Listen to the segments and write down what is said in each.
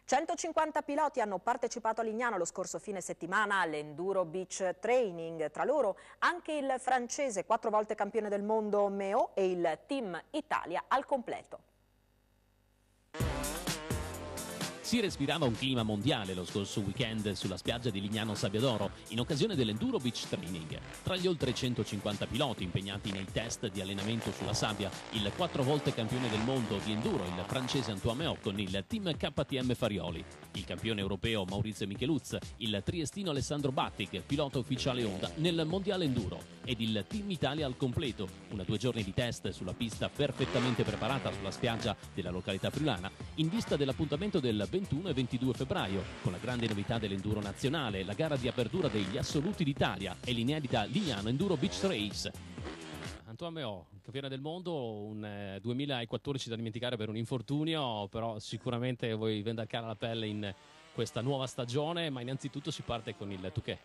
150 piloti hanno partecipato a Lignano lo scorso fine settimana all'Enduro Beach Training, tra loro anche il francese 4 volte campione del mondo Meo e il Team Italia al completo. Si respirava un clima mondiale lo scorso weekend sulla spiaggia di Lignano Sabbiadoro in occasione dell'Enduro Beach Training. Tra gli oltre 150 piloti impegnati nei test di allenamento sulla sabbia, il 4 volte campione del mondo di Enduro, il francese Antoine Meo con il team KTM Farioli, il campione europeo Maurizio Micheluz, il triestino Alessandro Battic, pilota ufficiale Honda nel mondiale Enduro, ed il Team Italia al completo, 2 giorni di test sulla pista perfettamente preparata sulla spiaggia della località friulana, in vista dell'appuntamento del 21 e 22 febbraio, con la grande novità dell'Enduro nazionale, la gara di apertura degli assoluti d'Italia e l'inedita Lignano Enduro Beach Race. Antoine Meo, campione del mondo, un 2014 da dimenticare per un infortunio, però sicuramente vuoi vendicare la pelle in questa nuova stagione, ma innanzitutto si parte con il Touquet.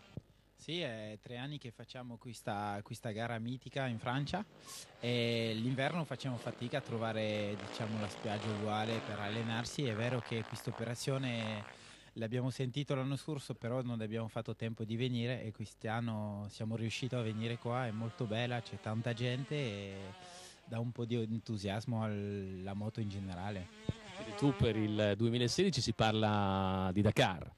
Sì, è 3 anni che facciamo questa gara mitica in Francia e l'inverno facciamo fatica a trovare, diciamo, la spiaggia uguale per allenarsi. È vero che questa operazione l'abbiamo sentito l'anno scorso, però non abbiamo fatto tempo di venire e quest'anno siamo riusciti a venire qua, è molto bella, c'è tanta gente e dà un po' di entusiasmo alla moto in generale. E tu per il 2016 si parla di Dakar.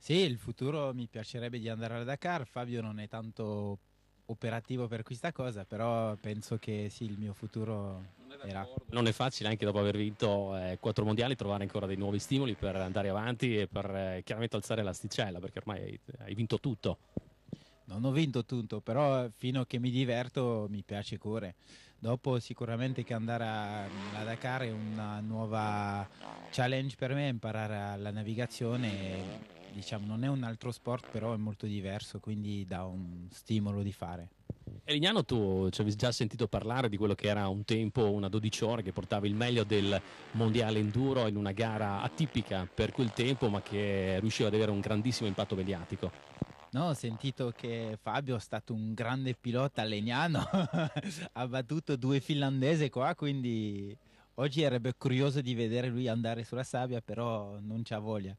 Sì, il futuro mi piacerebbe di andare al Dakar. Fabio non è tanto operativo per questa cosa, però penso che sì, il mio futuro era. Non è facile anche dopo aver vinto 4 mondiali trovare ancora dei nuovi stimoli per andare avanti e per chiaramente alzare l'asticella, perché ormai hai vinto tutto. Non ho vinto tutto, però fino a che mi diverto mi piace correre. Dopo sicuramente che andare a Dakar è una nuova challenge per me, imparare la navigazione. Diciamo, non è un altro sport, però è molto diverso, quindi dà un stimolo di fare. E Lignano, tu ci avevi già sentito parlare di quello che era un tempo, una 12 ore, che portava il meglio del mondiale enduro in una gara atipica per quel tempo, ma che riusciva ad avere un grandissimo impatto mediatico. No, ho sentito che Fabio è stato un grande pilota a Legnano, ha battuto 2 finlandesi qua, quindi oggi sarebbe curioso di vedere lui andare sulla sabbia, però non c'ha voglia.